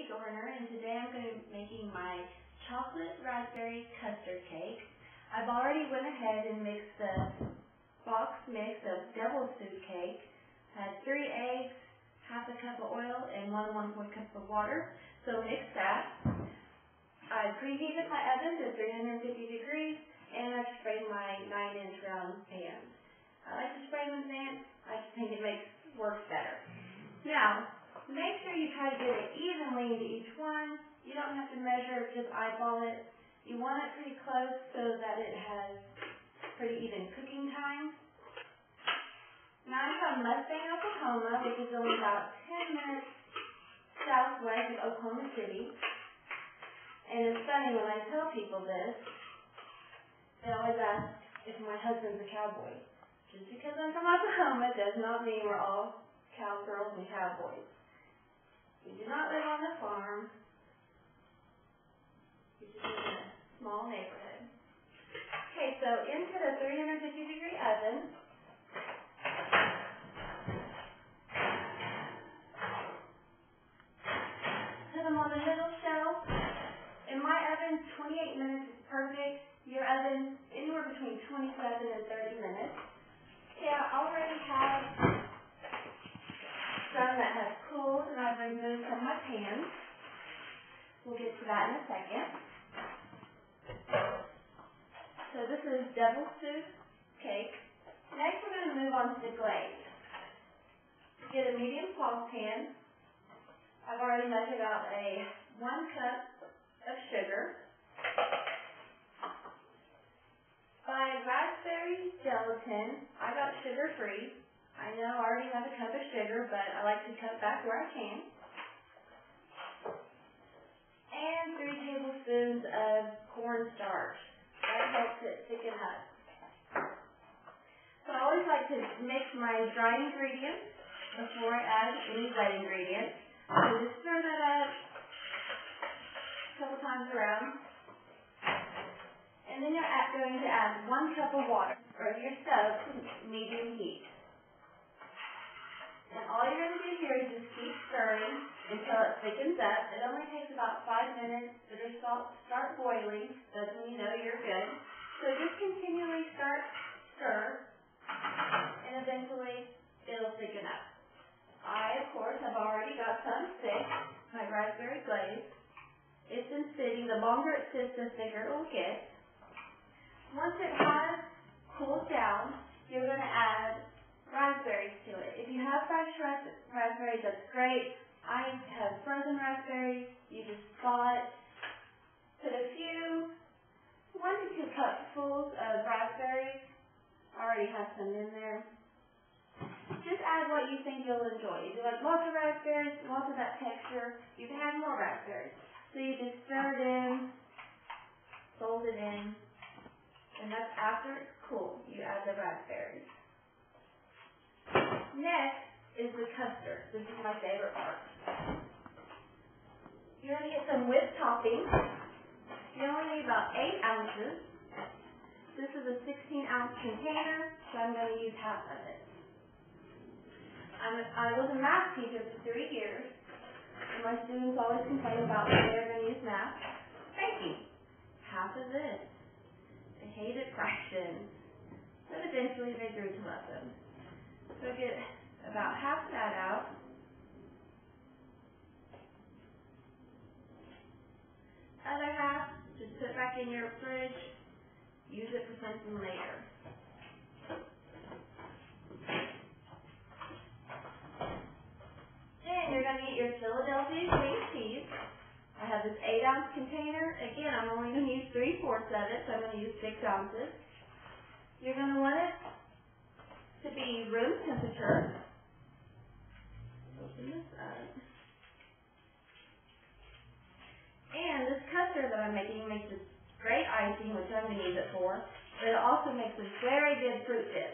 Cindy Garner, and today I'm going to be making my chocolate raspberry custard cake. I've already went ahead and mixed the box mix of devil's food cake. I had 3 eggs, half a cup of oil, and 1 cup of water. So mix that. I preheated my oven to 350 degrees, and I've sprayed my 9-inch round pan. I like to spray them in advance. I just think it works better. Now, make sure you try to get it evenly into each one. You don't have to measure, just eyeball it. You want it pretty close so that it has pretty even cooking time. Now I'm from Mustang, Oklahoma, which is only about 10 minutes southwest of Oklahoma City. And it's funny, when I tell people this, they always ask if my husband's a cowboy. Just because I'm from Oklahoma does not mean we're all cowgirls and cowboys. We do not live on a farm. We just live in a small neighborhood. Okay, so into the 350-degree oven. Put them on the middle shelf. In my oven, 28 minutes is perfect. Your oven, anywhere between 27 and 30 minutes. Yeah, I already have some that have cooled and I've removed from my pan. We'll get to that in a second. So this is devil's food cake. Next we're going to move on to the glaze. Get a medium saucepan. I've already measured out 1 cup of sugar. By raspberry gelatin, I got sugar-free. I know I already have a cup of sugar, but I like to cut back where I can. And 3 tablespoons of cornstarch. That helps it thicken up. So I always like to mix my dry ingredients before I add any wet ingredients. So just stir that up a couple times around. And then you're going to add 1 cup of water, or your stove to medium heat. And all you're going to do here is just keep stirring until it thickens up. It only takes about 5 minutes. It'll start boiling. That's when you know you're good. So just continually stir, and eventually it'll thicken up. I, of course, have already got some thick, my raspberry glaze. It's been sitting. The longer it sits, the thicker it will get. Once it has cooled down, you're going to add raspberries to it. If you have fresh raspberries, that's great. I have frozen raspberries. You just thaw it. Put a few 1 to 2 cupfuls of raspberries. I already have some in there. Just add what you think you'll enjoy. If you like lots of raspberries, lots of that texture, you can add more raspberries. So you just stir it in, fold it in, and that's after it's cool. You add the raspberries. Next is the custard. This is my favorite part. You're going to get some whipped topping. You only need about 8 ounces. This is a 16-ounce container, so I'm going to use half of it. I was a math teacher for 3 years, and my students always complain about when they're going to use math. Baking. Half of this. They hated fractions, but eventually they grew to love them. So get about half of that out. Other half, just put back in your fridge. Use it for something later. Then you're going to get your Philadelphia cream cheese. I have this 8-ounce container. Again, I'm only going to use 3/4 of it, so I'm going to use 6 ounces. You're going to want it to be room temperature. Open this up. And this custard that I'm making makes this great icing, which I'm going to use it for, but it also makes a very good fruit dip.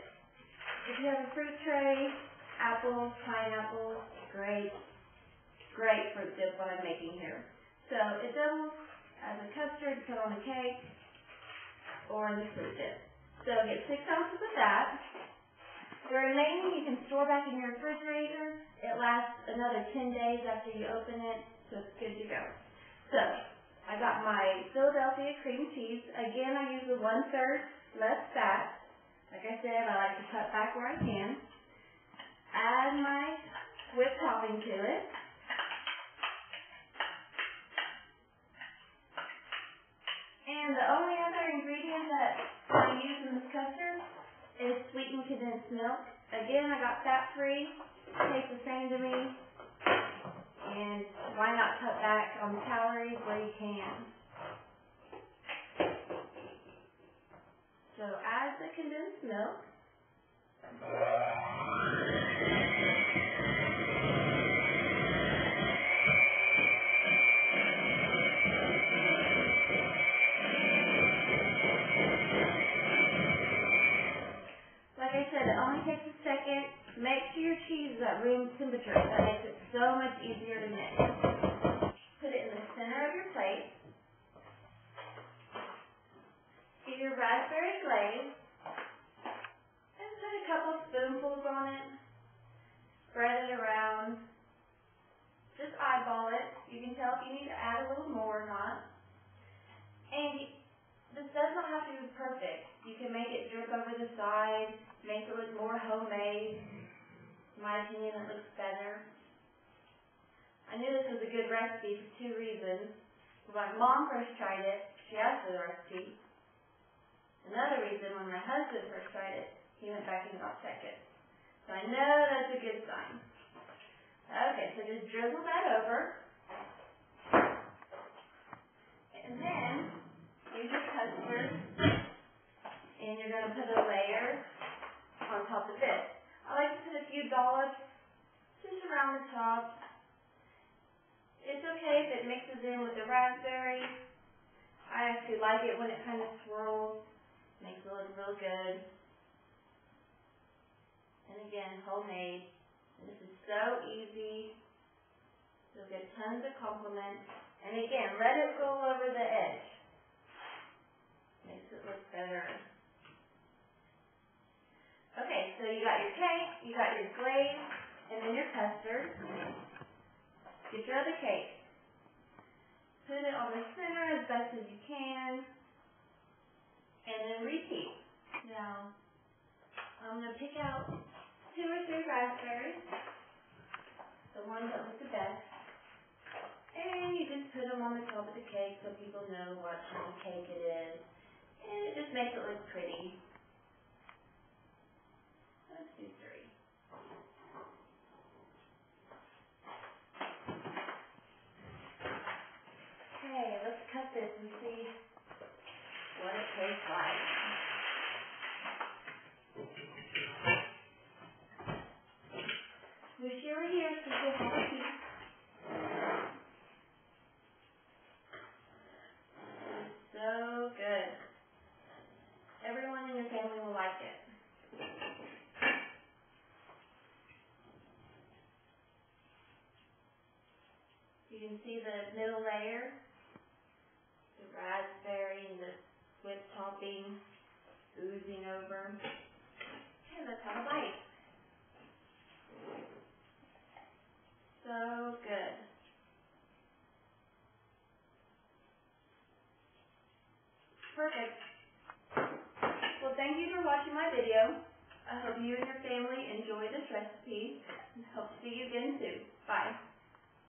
If you have a fruit tray, apples, pineapples, great fruit dip what I'm making here. So it doubles as a custard to put on a cake or in the fruit dip. So get 6 ounces of that. The remaining you can store back in your refrigerator. It lasts another 10 days after you open it, so it's good to go. So, I got my Philadelphia cream cheese. Again, I use the 1/3 less fat. Like I said, I like to cut back where I can. Add my whipped topping to it. And the only other ingredient that I use in this custard is sweetened condensed milk. Again, I got fat-free. Tastes the same to me. And why not cut back on calories where you can? So add the condensed milk. Like I said, it only takes a second. Make sure your cheese is at room temperature. That makes it so much easier to mix. Put it in the center of your plate. Get your raspberry glaze. And put a couple spoonfuls on it. Spread it around. Just eyeball it. You can tell if you need to add a little more or not. And this does not have to be perfect. You can make it drip over the side, make it look more homemade. In my opinion, it looks better. I knew this was a good recipe for 2 reasons. When my mom first tried it, she asked for the recipe. Another reason, when my husband first tried it, he went back and got second. So I know that's a good sign. Okay, so just drizzle that over. And then, use your custard, and you're going to put a layer on top of this. I like to put a few dollops just around the top. It's okay if it mixes in with the raspberry. I actually like it when it kind of swirls. Makes it look real good. And again, homemade. And this is so easy. You'll get tons of compliments. And again, let it go over the edge. Makes it look better. Okay, so you got your cake, you got your glaze, and then your custard. Get your other cake. Put it on the center as best as you can. And then repeat. Now, I'm going to pick out 2 or 3 raspberries. The ones that look the best. And you just put them on the top of the cake so people know what kind of cake it is. And it just makes it look pretty. Let's do 3. Okay, let's cut this and see what it tastes like. Wish you were here so you have a piece. So good. Everyone in your family will like it. You can see the middle layer, the raspberry and the whipped topping oozing over. Okay, let's have a bite. So good. Perfect. Well, thank you for watching my video. I hope you and your family enjoy this recipe and hope to see you again soon. Bye.